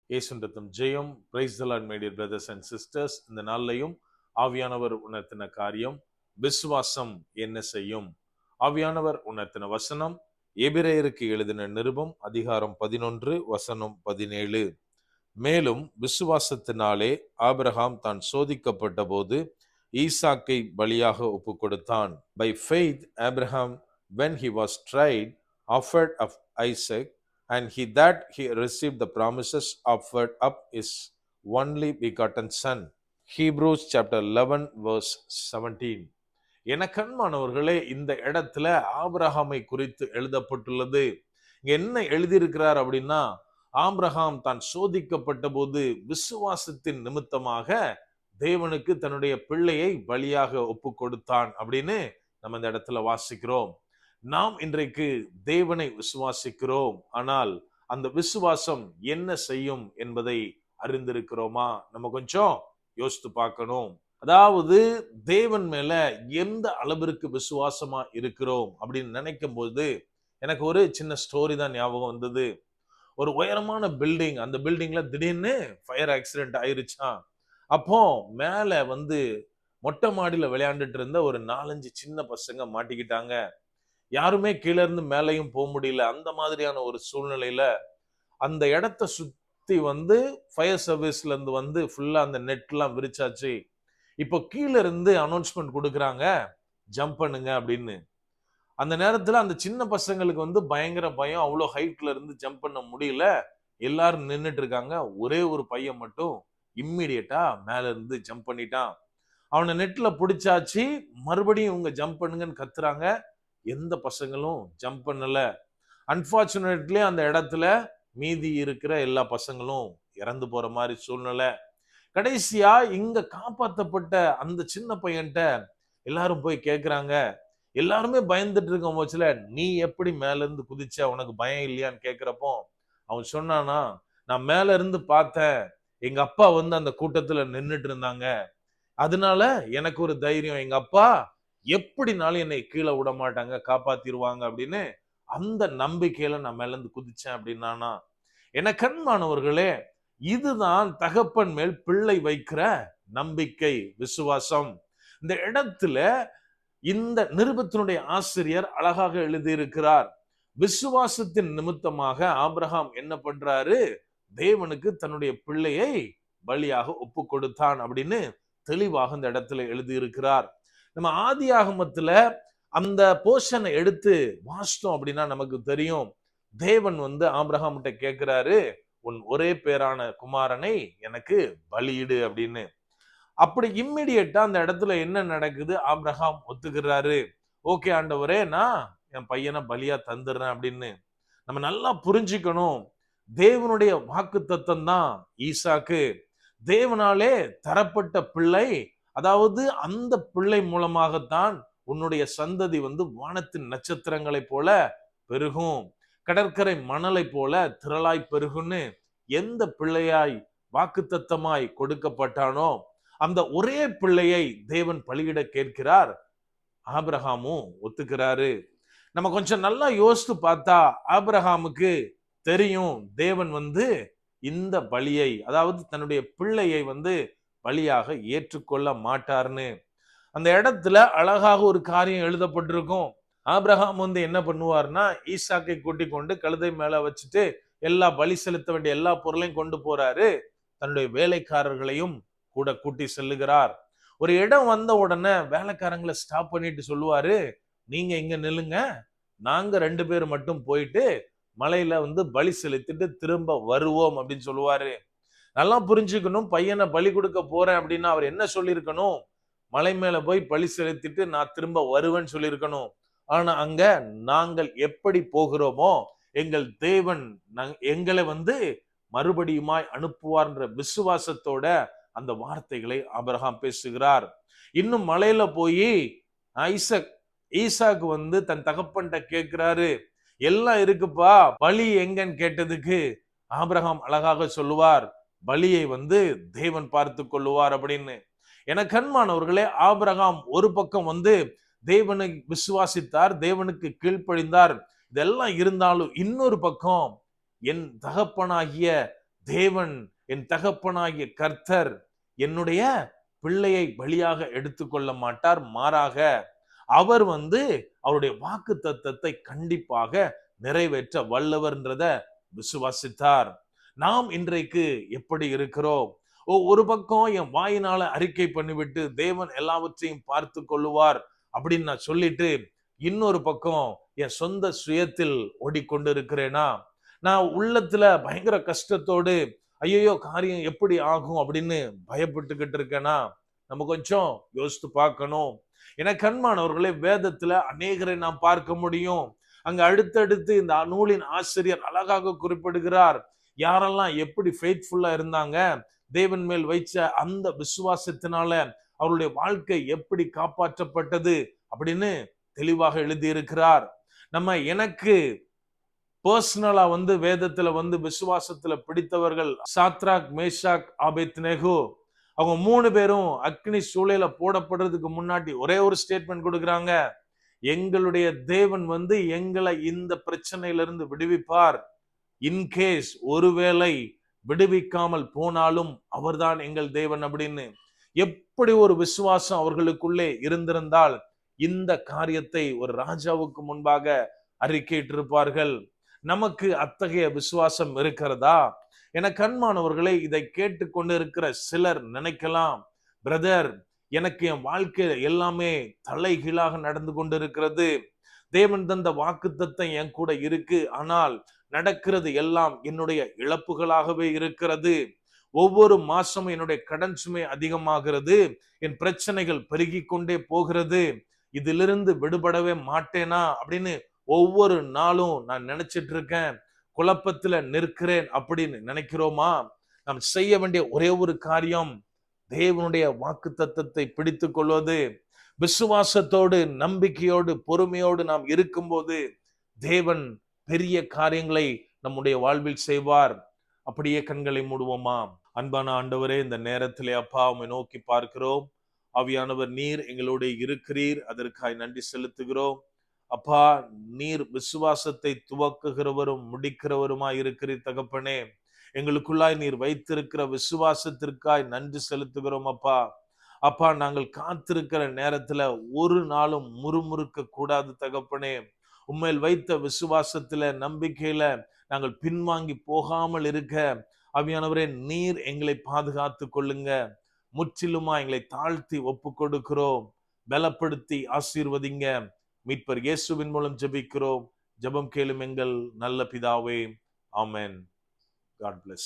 இயேசுவின் ஜெயம். Praise the lord my dear brothers and sisters. இந்த நாள்லையும் ஆவியானவர் உணர்த்தின காரியம், விசுவாசம் என்ன செய்யும். ஆவியானவர் உணர்த்தின வசனம் எபிரேயருக்கு எழுதின நிருபம் அதிகாரம் 11 வசனம் 17. மேலும் விசுவாசத்தினாலே ஆபிரகாம் தான் சோதிக்கப்பட்ட போது ஈசாக்கை பலியாக ஒப்பு கொடுத்தான். By faith Abraham, when he was tried, offered of Isaac, and he received the promises, offered up his only begotten son. Hebrews chapter 11 verse 17. எனக்கன்மானவர்களே, இந்த இடத்துல ஆபிரகாமை குறித்து எழுதப்பட்டுள்ளது. இங்க என்ன எழுதியிருக்கிறார் அப்படின்னா, ஆபிரகாம் தான் சோதிக்கப்பட்ட போது விசுவாசத்தின் நிமித்தமாக தேவனுக்கு தன்னுடைய பிள்ளையை பலியாக ஒப்பு கொடுத்தான் அப்படின்னு நம்ம இந்த இடத்துல வாசிக்கிறோம். நாம் இன்றைக்கு தேவனை விசுவாசிக்கிறோம், ஆனால் அந்த விசுவாசம் என்ன செய்யும் என்பதை அறிந்திருக்கிறோமா? நம்ம கொஞ்சம் யோசித்து பார்க்கணும். அதாவது தேவன் மேல எந்த அளவிற்கு விசுவாசமா இருக்கிறோம் அப்படின்னு நினைக்கும் போது எனக்கு ஒரு சின்ன ஸ்டோரி தான் ஞாபகம் வந்தது. ஒரு உயரமான பில்டிங், அந்த பில்டிங்ல திடீர்னு ஃபயர் ஆக்சிடென்ட் ஆயிருச்சான். அப்போ மேல மொட்டை மாடியில விளையாண்டுட்டு இருந்த ஒரு 4-5 சின்ன பசங்க மாட்டிக்கிட்டாங்க. யாருமே கீழே இருந்து மேலையும் போக முடியல. அந்த மாதிரியான ஒரு சூழ்நிலையில அந்த இடத்தை சுத்தி ஃபயர் சர்வீஸ்ல இருந்து ஃபுல்லா அந்த நெட் எல்லாம் விரிச்சாச்சு. இப்போ கீழே இருந்து அனௌன்ஸ்மெண்ட் கொடுக்குறாங்க, ஜம்ப் பண்ணுங்க அப்படின்னு. அந்த நேரத்துல அந்த சின்ன பசங்களுக்கு பயங்கர பயம். அவ்வளோ ஹைட்ல இருந்து ஜம்ப் பண்ண முடியல. எல்லாரும் நின்றுட்டு இருக்காங்க. ஒரே ஒரு பையன் மட்டும் இம்மிடியட்டா மேல இருந்து ஜம்ப் பண்ணிட்டான். அவனை நெட்ல பிடிச்சாச்சு. மறுபடியும் இவங்க ஜம்ப் பண்ணுங்கன்னு கத்துறாங்க. எந்த பசங்களும் ஜம்ப் பண்ணல. அன்பார்ச்சுனேட்லி அந்த இடத்துல மீதி இருக்கிற எல்லா பசங்களும் இறந்து போற மாதிரி சூழ்நிலை. கடைசியா இங்க காப்பாற்றப்பட்ட அந்த சின்ன பையன்ட்ட எல்லாரும் போய் கேட்கிறாங்க. எல்லாருமே பயந்துட்டு இருக்கும் போச்சுல, நீ எப்படி மேல இருந்து குதிச்ச, உனக்கு பயம் இல்லையான்னு கேட்கிறப்போ அவன் சொன்னானா, நான் மேல இருந்து பார்த்தேன், எங்க அப்பா அந்த கூட்டத்துல நின்றுட்டு இருந்தாங்க, அதனால எனக்கு ஒரு தைரியம், எங்க அப்பா எப்படினாலும் என்னை கீழே விட மாட்டாங்க, காப்பாத்திருவாங்க அப்படின்னு அந்த நம்பிக்கையில நான் மேல இருந்து குதிச்சேன் அப்படின்னானா. என கண்மானவர்களே, இதுதான் தகப்பன் மேல் பிள்ளை வைக்கிற நம்பிக்கை, விசுவாசம். இந்த இடத்துல இந்த நிருபத்தினுடைய ஆசிரியர் அழகாக எழுதியிருக்கிறார். விசுவாசத்தின் நிமித்தமாக ஆபிரகாம் என்ன பண்றாரு, தேவனுக்கு தன்னுடைய பிள்ளையை பலியாக ஒப்பு கொடுத்தான் அப்படின்னு தெளிவாக இந்த இடத்துல எழுதியிருக்கிறார். நம்ம ஆதியாகமத்துல அந்த போர்ஷனை எடுத்து வாசித்தோம் அப்படின்னா நமக்கு தெரியும், தேவன் ஆபிரகாம் கிட்ட கேட்கிறாரு, உன் ஒரே பேரான குமாரனை எனக்கு பலியிடு அப்படின்னு. அப்படி இம்மிடியட்டா அந்த இடத்துல என்ன நடக்குது, ஆபிரகாம் ஒத்துக்கிறாரு. ஓகே ஆண்டவரே, நான் என் பையனை பலியா தந்துடுறேன் அப்படின்னு. நம்ம நல்லா புரிஞ்சுக்கணும், தேவனுடைய வாக்கு தத்தம் தான் ஈசாக்கு. தேவனாலே தரப்பட்ட பிள்ளை. அதாவது அந்த பிள்ளை மூலமாகத்தான் உன்னுடைய சந்ததி வானத்தின் நட்சத்திரங்களை போல பெருகும், கடற்கரை மணலை போல திரளாய் பெருகுன்னு எந்த பிள்ளையாய் வாக்குத்தத்தமாய் கொடுக்கப்பட்டானோ அந்த ஒரே பிள்ளையை தேவன் பலியிட கேட்கிறார். ஆபிரகாமும் ஒத்துக்கிறாரு. நம்ம கொஞ்சம் நல்லா யோசித்து பார்த்தா ஆபிரகாமுக்கு தெரியும், தேவன் இந்த பலியை, அதாவது தன்னுடைய பிள்ளையை பலியாக ஏற்றுக்கொள்ள மாட்டார்னு. அந்த இடத்துல அழகாக ஒரு காரியம் எழுதப்பட்டிருக்கும். ஆபிரகாம் என்ன பண்ணுவார்னா, ஈசாக்கை கூட்டிக் கொண்டு கழுதை மேல வச்சுட்டு எல்லா பலி செலுத்த வேண்டிய எல்லா பொருளையும் கொண்டு போறாரு. தன்னுடைய வேலைக்காரர்களையும் கூட கூட்டி செல்லுகிறார். ஒரு இடம் வந்த உடனே வேலைக்காரங்களை ஸ்டாப் பண்ணிட்டு சொல்லுவாரு, நீங்க இங்க நில்லுங்க, நாங்க 2 பேர் மட்டும் போயிட்டு மலையில பலி செலுத்திட்டு திரும்ப வருவோம் அப்படின்னு சொல்லுவாரு. நல்லா புரிஞ்சுக்கணும், பையனை பலி கொடுக்க போறேன் அப்படின்னா அவர் என்ன சொல்லியிருக்கணும், மலை மேல போய் பலி செலுத்திட்டு நான் திரும்ப வருவேன்னு சொல்லியிருக்கணும். ஆனா அங்க நாங்கள் எப்படி போகிறோமோ எங்கள் தேவன் எங்களை மறுபடியுமாய் அனுப்புவார்ன்ற விசுவாசத்தோட அந்த வார்த்தைகளை ஆபிரகாம் பேசுகிறார். இன்னும் மலையில போய் ஈசாக்கு தன் தகப்பன்ட்ட கேட்கிறாரு, எல்லாம் இருக்குப்பா, பலி எங்கன்னு கேட்டதுக்கு ஆபிரகாம் அழகாக சொல்லுவார், பலியை தேவன் பார்த்து கொள்ளுவார் அப்படின்னு. என கண்மானவர்களே, ஆபிரகாம் ஒரு பக்கம் தேவனை விசுவாசித்தார், தேவனுக்கு கீழ்ப்படிந்தார். இதெல்லாம் இருந்தாலும் இன்னொரு பக்கம் என் தகப்பனாகிய தேவன் என் தகப்பனாகிய கர்த்தர் என்னுடைய பிள்ளையை பலியாக எடுத்துக்கொள்ள மாட்டார். மாறாக அவர் அவருடைய வாக்கு தத்தத்தை கண்டிப்பாக நிறைவேற்ற வல்லவர்ன்றத விசுவாசித்தார். நாம் இன்றைக்கு எப்படி இருக்கிறோம்? ஒரு பக்கம் என் வாயினால அறிக்கை பண்ணிவிட்டு தேவன் எல்லாவற்றையும் பார்த்து கொள்ளுவார் அப்படின்னு நான் சொல்லிட்டு, இன்னொரு பக்கம் என் சொந்த சுயத்தில் ஓடிக்கொண்டு இருக்கிறேனா? நான் உள்ளத்துல பயங்கர கஷ்டத்தோடு ஐயோ காரியம் எப்படி ஆகும் அப்படின்னு பயப்பட்டுக்கிட்டு இருக்கேனா? நம்ம கொஞ்சம் யோசித்து பார்க்கணும். என கண்மானவர்களே, வேதத்துல அநேகரை நாம் பார்க்க முடியும். அங்க அடுத்தடுத்து இந்த நூலின் ஆசிரியர் அழகாக குறிப்பிடுகிறார். யாரெல்லாம் எப்படி ஃபெய்த்ஃபுல்லா இருந்தாங்க, தேவன் மேல் வைச்ச அந்த விசுவாசத்தினால அவருடைய வாழ்க்கை எப்படி காப்பாற்றப்பட்டது அப்படின்னு தெளிவாக எழுதியிருக்கிறார். நம்ம எனக்கு பர்சனலா வேதத்துல விசுவாசத்துல பிடித்தவர்கள் சாத்ராக், மேஷாக், ஆபேத்நேகோ. அவங்க 3 பேரும் அக்னி சூளையில போடப்படுறதுக்கு முன்னாடி ஒரே ஒரு ஸ்டேட்மெண்ட் கொடுக்குறாங்க. எங்களுடைய தேவன் எங்களை இந்த பிரச்சனையிலிருந்து விடுவிப்பார். இன்கேஸ் ஒருவேளை விடுவிக்காமல் போனாலும் அவர்தான் எங்கள் தேவன் அப்படின்னு. எப்படி ஒரு விசுவாசம் அவர்களுக்குள்ளே இருந்திருந்தால் இந்த காரியத்தை ஒரு ராஜாவுக்கு முன்பாக அறிக்கையிட்டிருப்பார்கள். நமக்கு அத்தகைய விசுவாசம் இருக்கிறதா? என கண்மானவர்களை, இதை கேட்டுக்கொண்டு இருக்கிற சிலர் நினைக்கலாம், பிரதர், எனக்கு என் வாழ்க்கையில எல்லாமே தலைகீழாக நடந்து கொண்டு இருக்கிறது. தேவன் தந்த வாக்குத்தத்தம் என் கூட இருக்கு, ஆனால் நடக்கிறது எல்லாம் என்னுடைய இழப்புகளாகவே இருக்கிறது. ஒவ்வொரு மாசமும் என்னுடைய கடன் சுமை அதிகமாகிறது, என் பிரச்சனைகள் பெருகி கொண்டே போகிறது, இதிலிருந்து விடுபடவே மாட்டேனா அப்படின்னு ஒவ்வொரு நாளும் நான் நினைச்சிட்டு இருக்கேன், குழப்பத்துல நிற்கிறேன் அப்படின்னு நினைக்கிறோமா? நாம் செய்ய வேண்டிய ஒரே ஒரு காரியம், தேவனுடைய வாக்கு தத்தத்தை பிடித்துக் கொள்வது. விசுவாசத்தோடு, நம்பிக்கையோடு, பொறுமையோடு நாம் இருக்கும்போது தேவன் பெரிய காரியங்களை நம்முடைய வாழ்வில் செய்வார். அப்படியே கண்களை மூடுவோமா? அன்பான ஆண்டவரே, இந்த நேரத்திலே அப்பா உம்மை நோக்கி பார்க்கிறோம். ஆவியானவர், நீர் எங்களோடு இருக்கிறீர், அதற்காய் நன்றி செலுத்துகிறோம். அப்பா, நீர் விசுவாசத்தை துவக்குகிறவரும் முடிக்கிறவருமாய் இருக்கிறீர் தகப்பனே. எங்களுக்குள்ளாய் நீர் வைத்திருக்கிற விசுவாசத்திற்காய் நன்றி செலுத்துகிறோம் அப்பா. அப்பா, நாங்கள் காத்திருக்கிற நேரத்துல ஒரு நாளும் முறுமுறுக்க கூடாது தகப்பனே. உண்மையில் வைத்த விசுவாசத்துல, நம்பிக்கையில நாங்கள் பின்வாங்கி போகாமல் இருக்க ஆவியானவரே, நீர் எங்களை பாதுகாத்து கொள்ளுங்க. முற்றிலுமா எங்களை தாழ்த்தி ஒப்பு கொடுக்கிறோம். பலப்படுத்தி ஆசீர்வதிங்க. மீட்பர் இயேசுவின் மூலம் ஜெபிக்கிறோம். ஜெபம் கேளும் எங்கள் நல்ல பிதாவே. ஆமென். God bless.